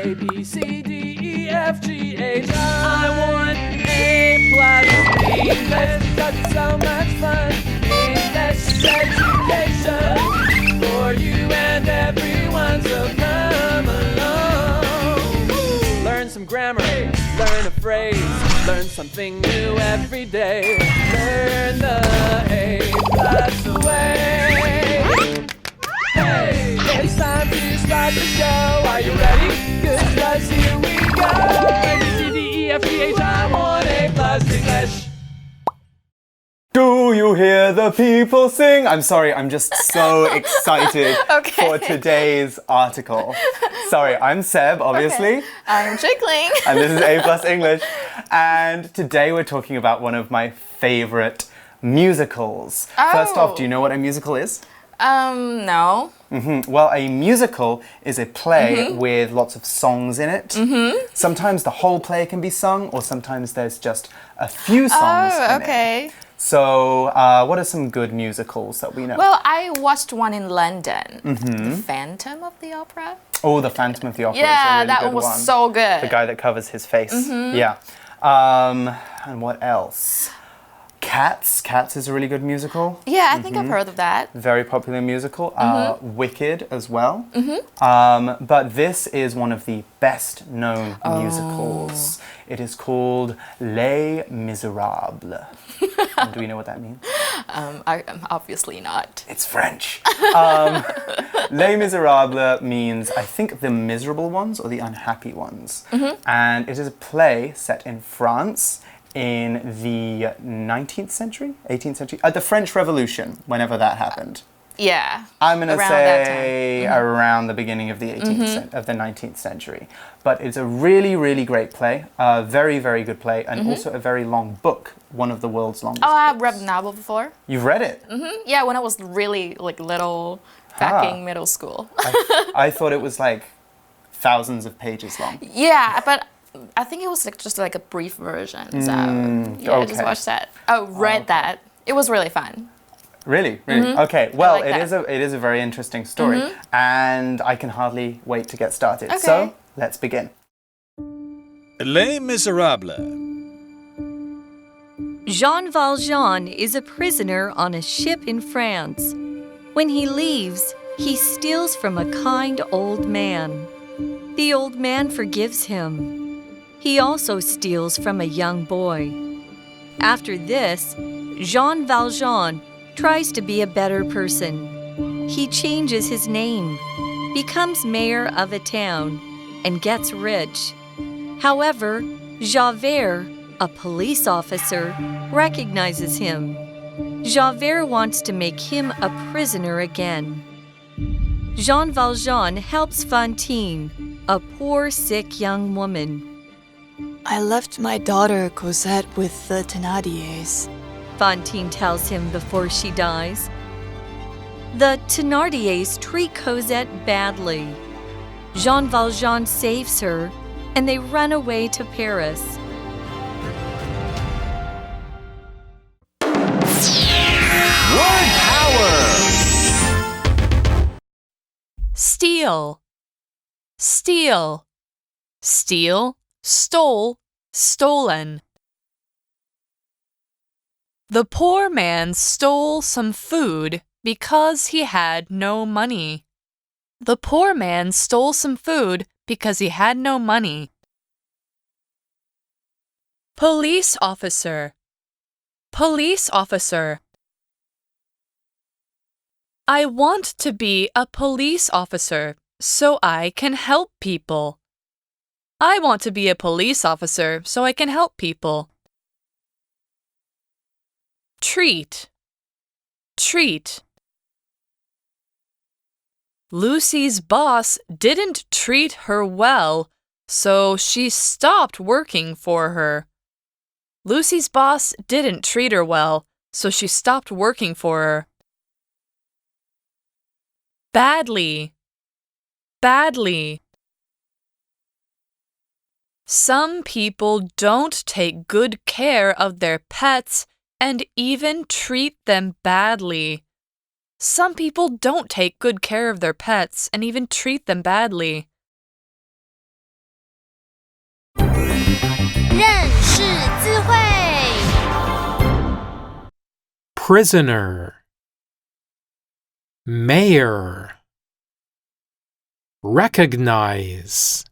A, B, C, D, E, F, G, H, I want A+ English because it's so much fun. English education for you and everyone, so come along. Learn some grammar, learn a phrase, learn something new every day. Learn the A+ way. Hey, it's time to start the show. Are you ready? Good, 'cause here we go. A, B, C, D, E, F, G, H, I want A+ English. Do you hear the people sing? I'm sorry, I'm just so excited for today's article. Sorry, I'm Seb, obviously. Okay. I'm Jiggling. And this is A+ English. And today we're talking about one of my favorite musicals. Oh. First off, do you know what a musical is? No. Well, a musical is a play with lots of songs in it. Sometimes the whole play can be sung, or sometimes there's just a few songs in it. So, what are some good musicals that we know? Well, I watched one in London. The Phantom of the Opera. Oh, The Phantom of the Opera is a Yeah, really that good one was one. so good. The guy that covers his face. Yeah. And what else? Cats. Cats is a really good musical. Yeah, I think I've heard of that. Very popular musical. Wicked as well. But this is one of the best known musicals. It is called Les Miserables. And do we know what that means? Obviously not. It's French. Les Miserables means, I think, the miserable ones or the unhappy ones. And it is a play set in France in the 19th century, 18th century, at the French Revolution, whenever that happened. Yeah. I'm going to around say that time. around the beginning of the 19th century. But it's a really, really great play, a very, very good play, and also a very long book, one of the world's longest Oh, I've books. read the novel before. You've read it? Yeah, when I was really little, back in middle school. I thought it was like thousands of pages long. Yeah, but I think it was just a brief version. So yeah, I just watched that. Oh, read that. It was really fun. Really? Really? Okay. Well, like it is a very interesting story, and I can hardly wait to get started. Okay. So, let's begin. Les Miserables. Jean Valjean is a prisoner on a ship in France. When he leaves, he steals from a kind old man. The old man forgives him. He also steals from a young boy. After this, Jean Valjean tries to be a better person. He changes his name, becomes mayor of a town, and gets rich. However, Javert, a police officer, recognizes him. Javert wants to make him a prisoner again. Jean Valjean helps Fantine, a poor, sick young woman. I left my daughter Cosette with the Thénardiers. Fantine tells him before she dies. The Thénardiers treat Cosette badly. Jean Valjean saves her, and they run away to Paris. Word power. Steal, steal, steal, stole, stolen. The poor man stole some food because he had no money. The poor man stole some food because he had no money. Police officer, police officer. I want to be a police officer so I can help people. I want to be a police officer so I can help people. Treat, treat. Lucy's boss didn't treat her well, so she stopped working for her. Lucy's boss didn't treat her well, so she stopped working for her. Badly, badly. Some people don't take good care of their pets and even treat them badly. Some people don't take good care of their pets and even treat them badly. 认识字汇。Prisoner, mayor, recognize.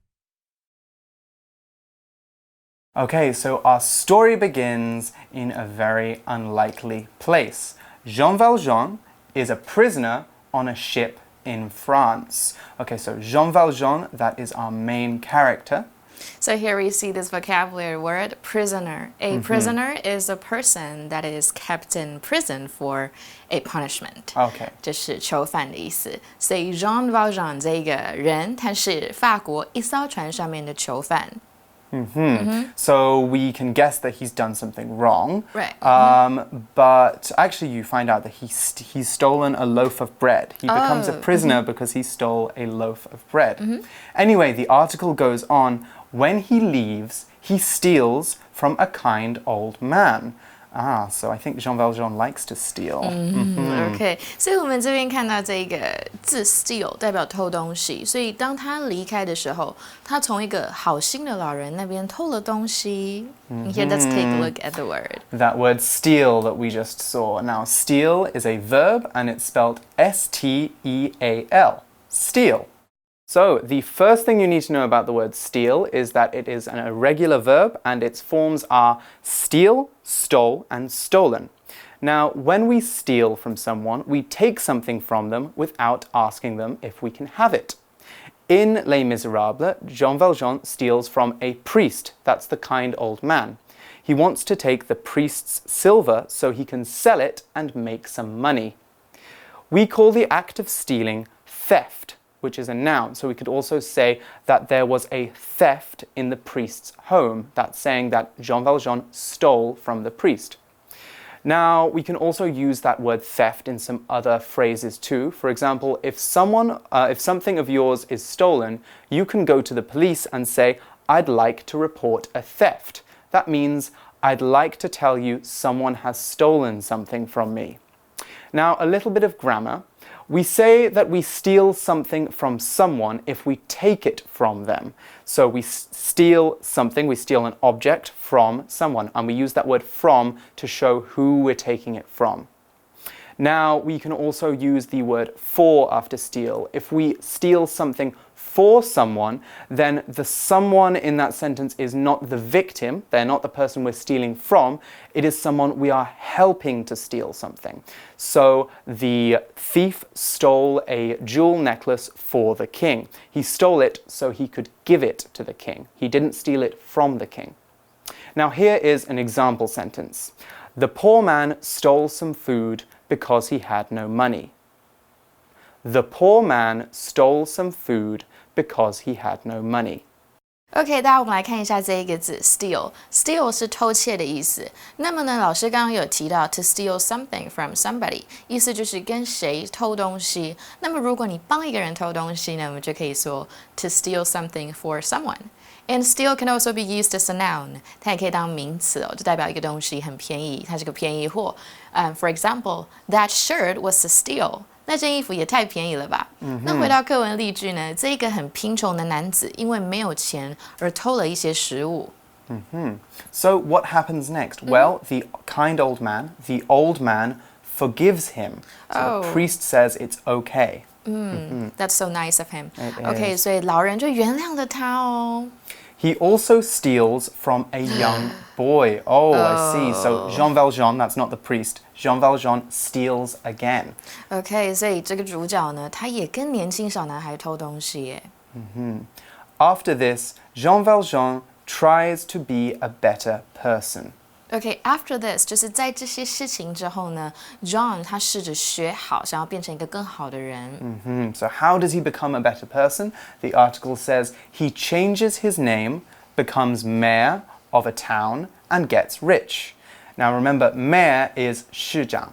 Okay, so our story begins in a very unlikely place. Jean Valjean is a prisoner on a ship in France. Okay, so Jean Valjean, that is our main character. So here we see this vocabulary word, prisoner. A prisoner is a person that is kept in prison for a punishment. Okay. 这是囚犯的意思。所以 Jean Valjean 这个人，他是法国一艘船上面的囚犯。So we can guess that he's done something wrong. Right. But actually you find out that he's stolen a loaf of bread. He becomes a prisoner because he stole a loaf of bread. Anyway, the article goes on, when he leaves, he steals from a kind old man. So I think Jean Valjean likes to steal. OK， 所以我们这边看到这个字 steal 代表偷东西，所以当他离开的时候，他从一个好心的老人那边偷了东西。Here, let's take a look at the word. That word steal that we just saw. Now, steal is a verb and it's spelled S-T-E-A-L. Steal. So, the first thing you need to know about the word steal is that it is an irregular verb and its forms are steal, stole, and stolen. Now, when we steal from someone, we take something from them without asking them if we can have it. In Les Miserables, Jean Valjean steals from a priest, that's the kind old man. He wants to take the priest's silver so he can sell it and make some money. We call the act of stealing theft, which is a noun. So we could also say that there was a theft in the priest's home. That's saying that Jean Valjean stole from the priest. Now, we can also use that word theft in some other phrases too. For example, if something of yours is stolen, you can go to the police and say, I'd like to report a theft. That means, I'd like to tell you someone has stolen something from me. Now, a little bit of grammar. We say that we steal something from someone if we take it from them. So we steal something, we steal an object from someone, and we use that word from to show who we're taking it from. Now, we can also use the word for after steal. If we steal something for someone, then the someone in that sentence is not the victim, they're not the person we're stealing from, it is someone we are helping to steal something. So the thief stole a jewel necklace for the king. He stole it so he could give it to the king. He didn't steal it from the king. Now here is an example sentence. The poor man stole some food because he had no money. The poor man stole some food because he had no money. OK， 大家我们来看一下这一个字 steal。steal 是偷窃的意思。那么呢，老师刚刚有提到 to steal something from somebody， 意思就是跟谁偷东西。那么如果你帮一个人偷东西呢，我们就可以说 to steal something for someone。And steal can also be used as a noun， 它也可以当名词哦，就代表一个东西很便宜，它是个便宜货。For example, that shirt was a steal。那件衣服也太便宜了吧？那回到课文例句呢，这个很贫穷的男子因为没有钱而偷了一些食物。So what happens next? Well, the kind old man forgives him. So the priest says it's okay. That's so nice of him. OK,所以老人就原谅了他哦。He also steals from a young boy. I see. So Jean Valjean, that's not the priest. Jean Valjean steals again. OK， 所以这个主角呢，他也跟年轻小男孩偷东西耶。After this, Jean Valjean tries to be a better person. OK, after this 就是在这些事情之后呢 ，John 他试着学好，想要变成一个更好的人。So how does he become a better person? The article says he changes his name, becomes mayor of a town, and gets rich. Now remember, mayor is 市长。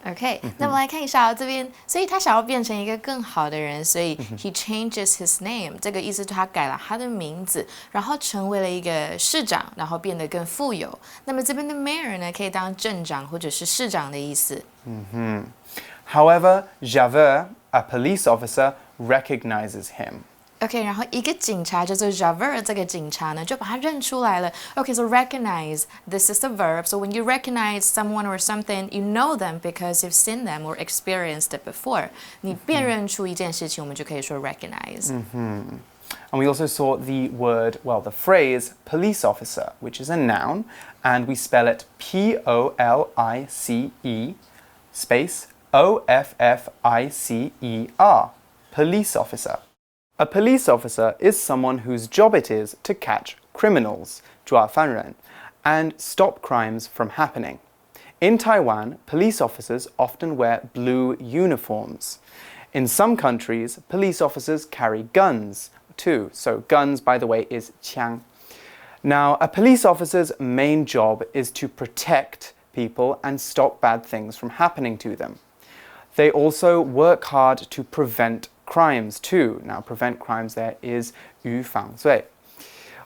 OK， 那我们来看一下这边，所以他想要变成一个更好的人，所以 he changes his name， 这个意思是他改了他的名字，然后成为了一个市长，然后变得更富有。那么这边的 mayor 呢，可以当镇长或者是市长的意思。However, Javert, a police officer, recognizes him. OK， 然后一个警察叫做 Javert， 这个警察呢就把它认出来了。OK， so recognize, this is the verb. So when you recognize someone or something, you know them because you've seen them or experienced it before. 你辨认出一件事情，我们就可以说 recognize. And we also saw the word, well, the phrase police officer, which is a noun, and we spell it Police space Officer, police officer. A police officer is someone whose job it is to catch criminals, 抓犯人, and stop crimes from happening. In Taiwan, police officers often wear blue uniforms. In some countries, police officers carry guns too. So guns, by the way, is 枪. Now, a police officer's main job is to protect people and stop bad things from happening to them. They also work hard to prevent crimes too. Now, prevent crimes there is 预防罪.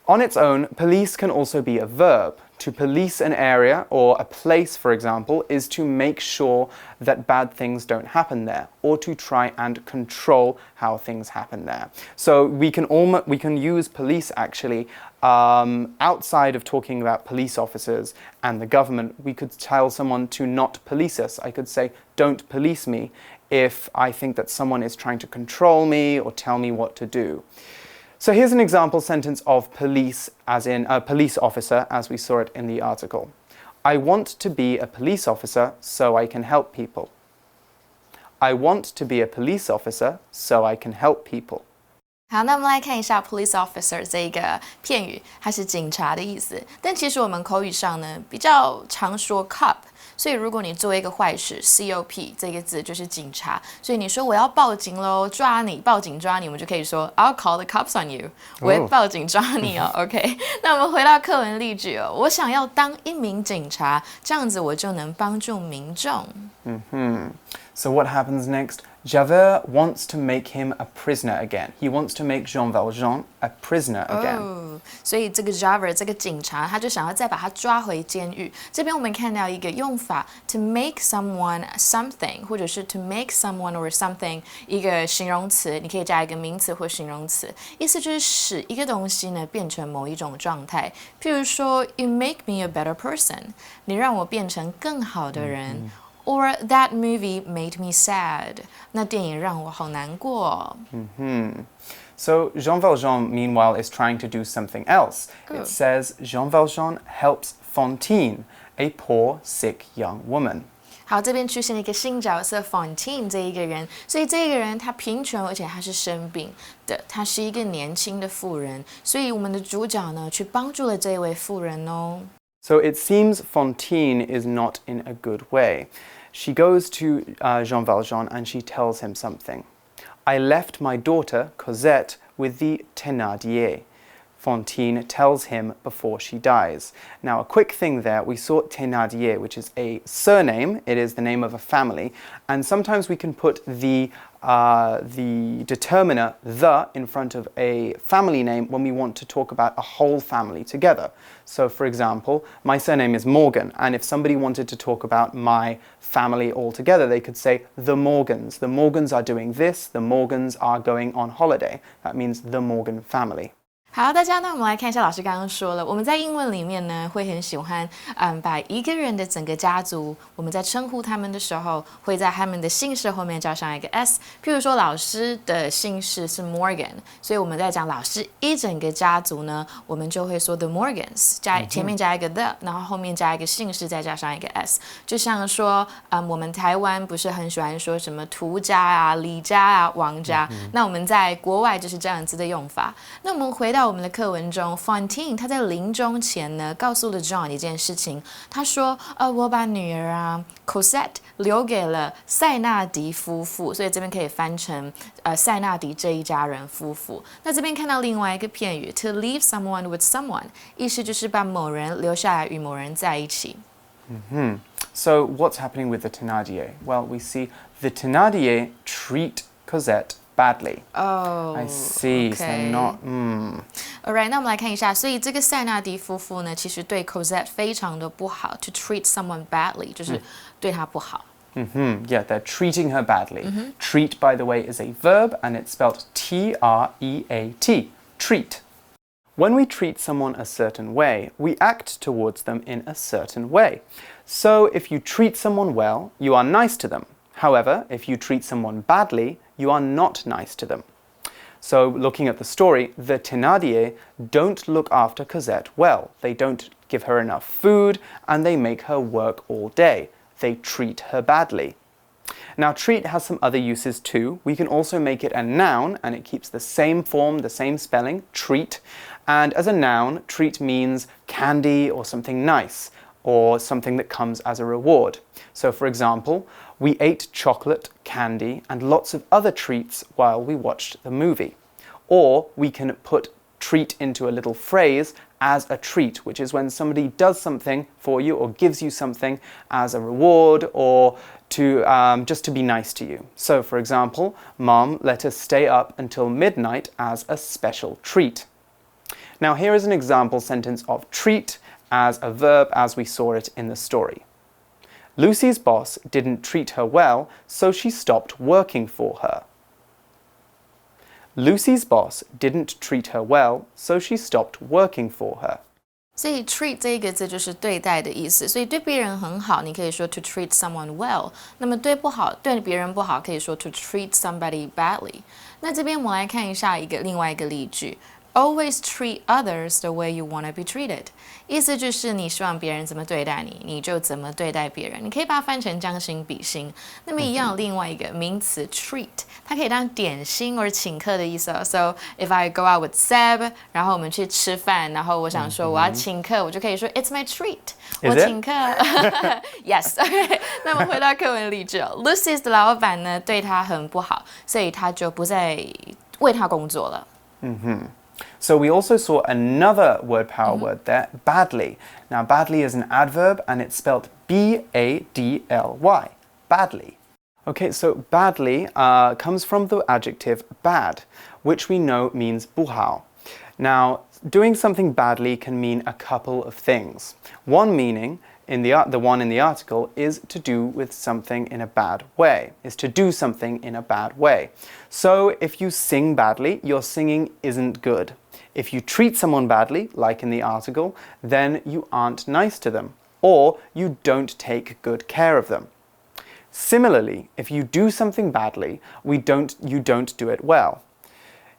On its own, police can also be a verb. To police an area or a place, for example, is to make sure that bad things don't happen there, or to try and control how things happen there. So we can use police actually outside of talking about police officers and the government. We could tell someone to not police us. I could say, don't police me, if I think that someone is trying to control me or tell me what to do. So here's an example sentence of police, as in a police officer, as we saw it in the article. I want to be a police officer so I can help people. I want to be a police officer so I can help people. 好，那我们来看一下 police officer 这一个片语，它是警察的意思。但其实我们口语上呢，比较常说 cop。所以如果你做一个坏事 ，cop 这个字就是警察。所以你说我要报警喽，抓你，报警抓你，我们就可以说 I'll call the cops on you， 我会报警抓你哦。OK， 那我们回到课文例句哦，我想要当一名警察，这样子我就能帮助民众。So what happens next? Javert wants to make him a prisoner again. He wants to make Jean Valjean a prisoner again. 所以这个 Javert 这个警察，他就想要再把他抓回监狱。这边我们看到一个用法 ，to make someone something， 或者是 to make someone or something 一个形容词，你可以加一个名词或形容词，意思就是使一个东西呢变成某一种状态。譬如说 ，You make me a better person， 你让我变成更好的人。Or that movie made me sad. 那电影让我好难过。So Jean Valjean, meanwhile, is trying to do something else. It says Jean Valjean helps Fantine, a poor, sick young woman. 好，这边出现了一个新角色 Fantine 这一个人，所以这个人他贫穷，而且他是生病的，他是一个年轻的妇人，所以我们的主角呢去帮助了这一位妇人哦。So it seems Fantine is not in a good way. She goes to Jean Valjean and she tells him something. I left my daughter, Cosette, with the Thénardier. Fantine tells him before she dies. Now, a quick thing there, we saw Thénardier, which is a surname. It is the name of a family. And sometimes we can put the determiner, the, in front of a family name when we want to talk about a whole family together. So, for example, my surname is Morgan, and if somebody wanted to talk about my family altogether, they could say the Morgans. The Morgans are doing this, the Morgans are going on holiday. That means the Morgan family. 好，大家，那我们来看一下老师刚刚说了，我们在英文里面呢会很喜欢，把一个人的整个家族，我们在称呼他们的时候，会在他们的姓氏后面加上一个 s。譬如说，老师的姓氏是 Morgan， 所以我们在讲老师一整个家族呢，我们就会说 the Morgans， 前面加一个 the， 然后后面加一个姓氏，再加上一个 s。就像说，我们台湾不是很喜欢说什么涂家啊、李家啊、王家，那我们在国外就是这样子的用法。那我们回到我们的课文中 ，Fantine 他在临终前呢，告诉了 John 一件事情。他说：“我把女儿啊 Cosette 留给了塞纳迪夫妇，所以这边可以翻成塞纳迪这一家人夫妇。那这边看到另外一个片语 ，to leave someone with someone， 意思就是把某人留下来与某人在一起。So what's happening with the Thénardier? Well, we see the Thénardier treat Cosette badly. Oh, I see. Okay. So not. Alright, 那我们来看一下，所以这个塞纳迪夫妇呢，其实对 Cosette 非常的不好 ，to treat someone badly 就是对他不好。Yeah, they're treating her badly. Treat, by the way, is a verb and it's spelled T-R-E-A-T. Treat. When we treat someone a certain way, we act towards them in a certain way. So if you treat someone well, you are nice to them. However, if you treat someone badly, you are not nice to them. So looking at the story, the Thénardier don't look after Cosette well. They don't give her enough food and they make her work all day. They treat her badly. Now, treat has some other uses too. We can also make it a noun and it keeps the same form, the same spelling, treat. And as a noun, treat means candy or something nice or something that comes as a reward. So for example, we ate chocolate, candy, and lots of other treats while we watched the movie. Or we can put treat into a little phrase as a treat, which is when somebody does something for you or gives you something as a reward or to just to be nice to you. So for example, Mom let us stay up until midnight as a special treat. Now here is an example sentence of treat as a verb as we saw it in the story. Lucy's boss didn't treat her well, so she stopped working for her. Lucy's boss didn't treat her well, so she stopped working for her. 所以 treat 这一个字就是对待的意思，所以对别人很好，你可以说 to treat someone well。那么对别人不好，可以说 to treat somebody badly。那这边我们来看一下另外一个例句。Always treat others the way you want to be treated， 意思就是你希望别人怎么对待你，你就怎么对待别人。你可以把它翻成将心比心。那么一样，另外一个名词 treat， 它可以当点心或者请客的意思哦。So if I go out with Seb， 然后我们去吃饭，然后我想说我要请客，我就可以说 It's my treat， 我请客。Yes， 那么回到课文例句哦 ，Lucy's 的老板呢对她很不好，所以他就不再为她工作了。So we also saw another word power word there, badly. Now badly is an adverb and it's spelled B-A-D-L-Y, badly. Okay, so badly comes from the adjective bad, which we know means 不好. Now, doing something badly can mean a couple of things. One meaning, the one in the article, is to do with something in a bad way, is to do something in a bad way. So if you sing badly, your singing isn't good. If you treat someone badly, like in the article, then you aren't nice to them, or you don't take good care of them. Similarly, if you do something badly, you don't do it well.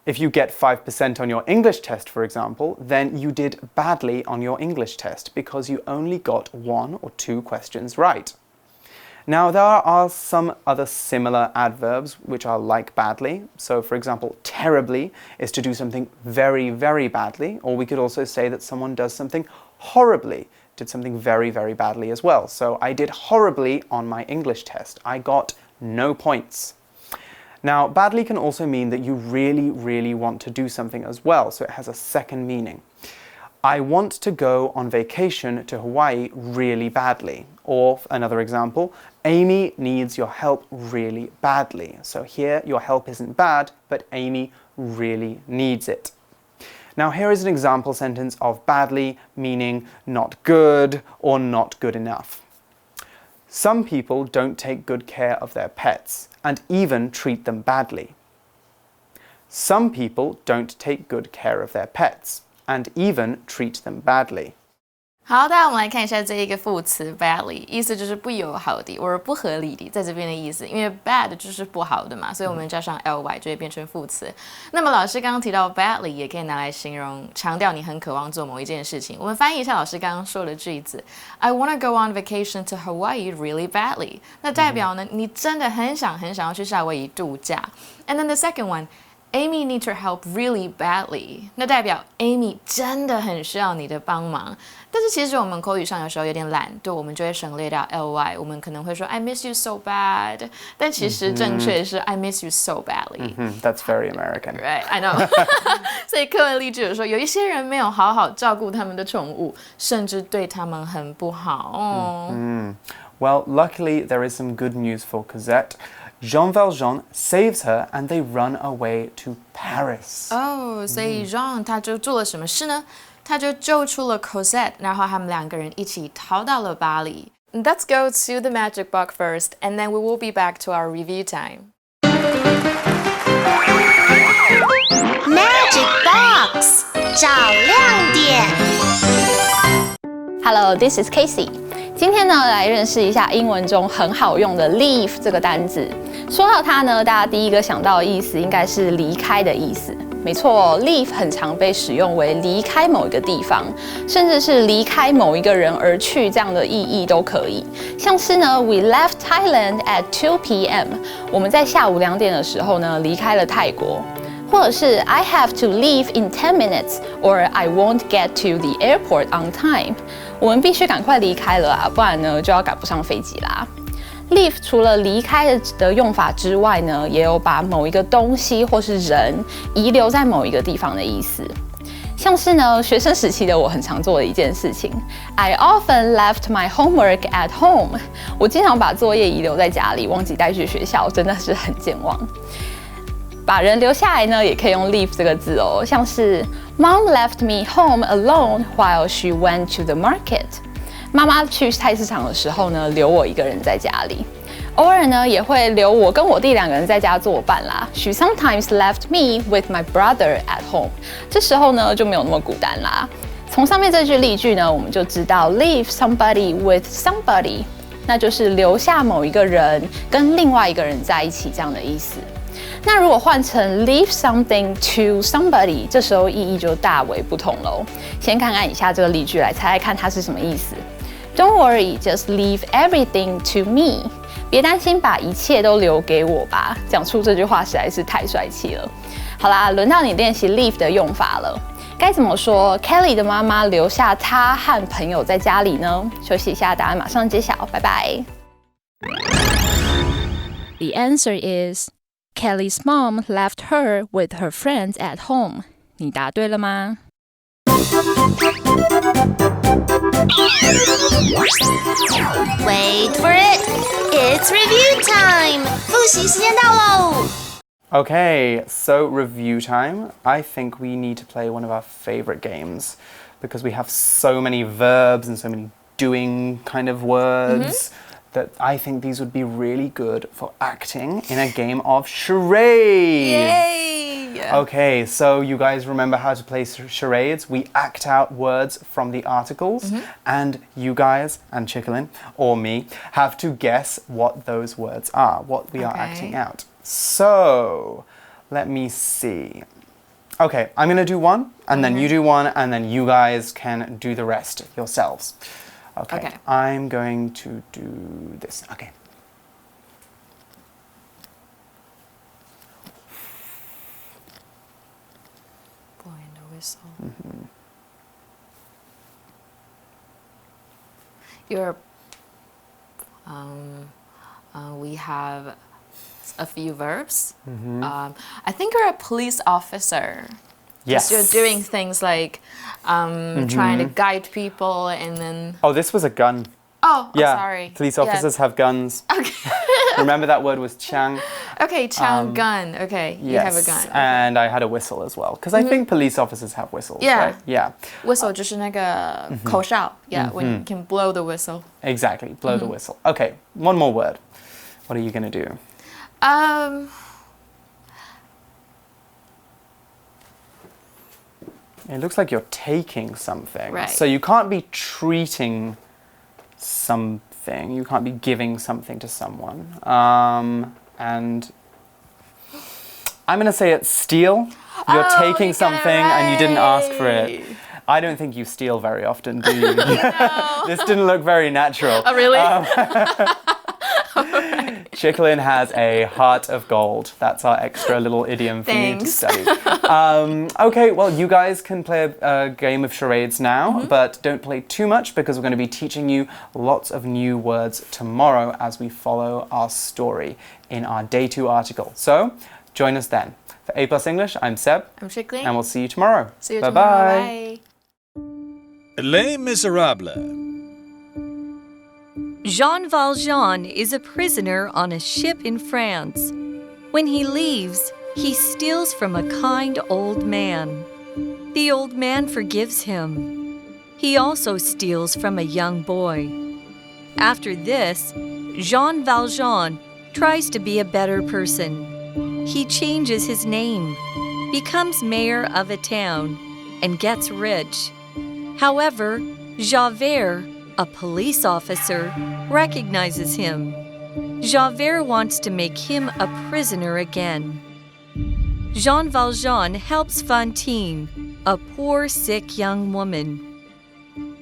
If you get 5% on your English test, for example, then you did badly on your English test because you only got 1 or 2 questions right. Now, there are some other similar adverbs which are like badly. So, for example, terribly is to do something very, very badly, or we could also say that someone does something horribly, did something very, very badly as well. So, I did horribly on my English test. I got no points. Now, badly can also mean that you really, really want to do something as well, so it has a second meaning. I want to go on vacation to Hawaii really badly. Or another example, Amy needs your help really badly. So here, your help isn't bad, but Amy really needs it. Now, here is an example sentence of badly meaning not good or not good enough. Some people don't take good care of their pets and even treat them badly. Some people don't take good care of their pets and even treat them badly. 好，大家我们来看一下这一个副词 badly， 意思就是不友好的或者不合理的，在这边的意思，因为 bad 就是不好的嘛，所以我们加上 ly 就会变成副词。那么老师刚刚提到 badly 也可以拿来形容强调你很渴望做某一件事情。我们翻译一下老师刚刚说的句子 I want to go on vacation to Hawaii really badly， 那代表呢，你真的很想要去夏威夷度假。And then the second one。Amy needs your help really badly， 那代表 Amy 真的很需要你的帮忙。但是其实我们口语上有时候有点懒惰，我们就会省略掉 ly， 我们可能会说 I miss you so bad， 但其实正确是 I miss you so badly。That's very American. Right, I know 。所以课文例句有说，有一些人没有好好照顾他们的宠物，甚至对他们很不好。Well, luckily there is some good news for Cosette. Jean Valjean saves her and they run away to Paris. 所以 Jean 他就做了什么事呢？他就救出了 Cosette， 然后他们两个人一起逃到了巴黎。Let's go to the magic box first, and then we will be back to our review time. Magic Box 找亮点。Hello, this is Casey. 今天呢，来认识一下英文中很好用的 leave 这个单字。说到它呢，大家第一个想到的意思应该是离开的意思。没错 ，leave 很常被使用为离开某一个地方，甚至是离开某一个人而去这样的意义都可以。像是呢 ，We left Thailand at 2 p.m. 我们在下午2点的时候呢离开了泰国。或者是 I have to leave in 10 minutes or I won't get to the airport on time. 我们必须赶快离开了啊，不然呢就要赶不上飞机啦。Leave 除了离开的用法之外呢，也有把某一个东西或是人遗留在某一个地方的意思。像是呢，学生时期的我很常做的一件事情 ，I often left my homework at home. 我经常把作业遗留在家里，忘记带去学校，真的是很健忘。把人留下来呢，也可以用 leave 这个字哦，像是 Mom left me home alone while she went to the market. 妈妈去菜市场的时候呢，留我一个人在家里。偶尔呢，也会留我跟我弟2个人在家作伴啦。She sometimes left me with my brother at home. 这时候呢，就没有那么孤单啦。从上面这句例句呢，我们就知道 leave somebody with somebody， 那就是留下某一个人跟另外一个人在一起这样的意思。那如果换成 leave something to somebody， 这时候意义就大为不同喽。先看看以下这个例句，来猜猜看它是什么意思。Don't worry, just leave everything to me. 别担心，把一切都留给我吧。讲出这句话实在是太帅气了。好啦，轮到你练习 leave 的用法了。该怎么说 Kelly 的妈妈留下她和朋友在家里呢？休息一下，答案马上揭晓。拜拜。The answer is Kelly's mom left her with her friends at home. 你答对了吗？ Wait for it. It's review time. 复习时间到喽。Okay, so review time. I think we need to play one of our favorite games because we have so many verbs and so many doing kind of words. That I think these would be really good for acting in a game of charades. Yay! Okay, so you guys remember how to play charades? We act out words from the articles, and you guys, and Chicklin, or me, have to guess what those words are, what we are acting out. So, let me see. Okay, I'm going to do one, and then you do one, and then you guys can do the rest yourselves. Okay, I'm going to do this. Okay. Blowing the whistle. We have a few verbs. I think you're a police officer. Yes. You're doing things like trying to guide people and then... Oh, this was a gun. Oh, yeah. sorry. Police officers have guns. Okay. Remember that word was chang? Okay, chang, gun. Okay, you have a gun. Okay. And I had a whistle as well. Because I think police officers have whistles, Yeah. right? Yeah. Whistle 就是那个口哨. Yeah, when you can blow the whistle. Exactly, blow the whistle. Okay, one more word. What are you going to do? It looks like you're taking something. Right. So you can't be treating something. You can't be giving something to someone. And I'm going to say it's steal. You're taking something and you didn't ask for it. I don't think you steal very often, do you? No. This didn't look very natural. Oh, really? Chicklin has a heart of gold. That's our extra little idiom for you to study. Okay, well, you guys can play a game of charades now, but don't play too much because we're going to be teaching you lots of new words tomorrow as we follow our story in our Day 2 article. So, join us then. For A+ English, I'm Seb. I'm Chicklin. And we'll see you tomorrow. See you Bye-bye. tomorrow. Bye. Les Miserables. Jean Valjean is a prisoner on a ship in France. When he leaves, he steals from a kind old man. The old man forgives him. He also steals from a young boy. After this, Jean Valjean tries to be a better person. He changes his name, becomes mayor of a town, and gets rich. However, Javert, a police officer, recognizes him. Javert wants to make him a prisoner again. Jean Valjean helps Fantine, a poor, sick young woman.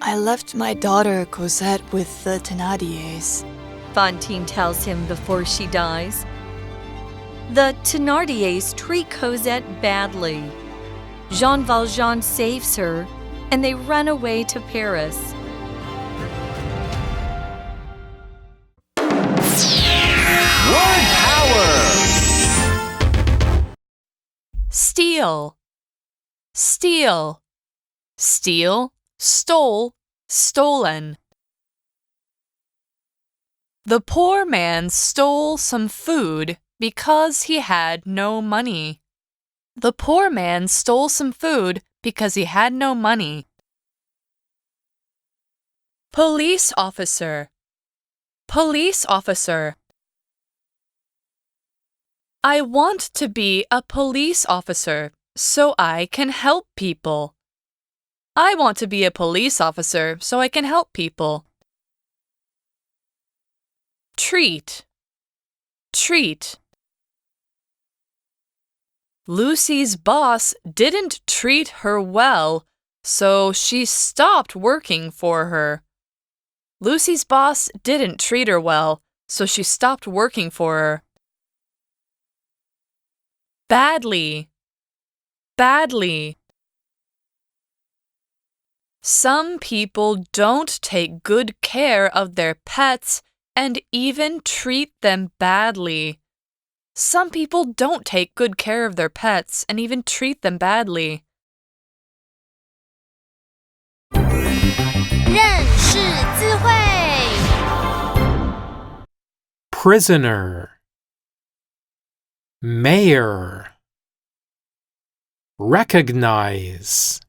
I left my daughter Cosette with the Thénardiers. Fantine tells him before she dies. The Thénardiers treat Cosette badly. Jean Valjean saves her, and they run away to Paris. Word power! Steal. Steal. Steal, stole, stolen. The poor man stole some food because he had no money. The poor man stole some food because he had no money. Police officer. Police officer. I want to be a police officer so I can help people. I want to be a police officer so I can help people. Treat. Treat. Lucy's boss didn't treat her well, so she stopped working for her. Lucy's boss didn't treat her well, so she stopped working for her. Badly. Badly. Some people don't take good care of their pets and even treat them badly. Some people don't take good care of their pets and even treat them badly. 认识字汇 Prisoner. Mayor. Recognize.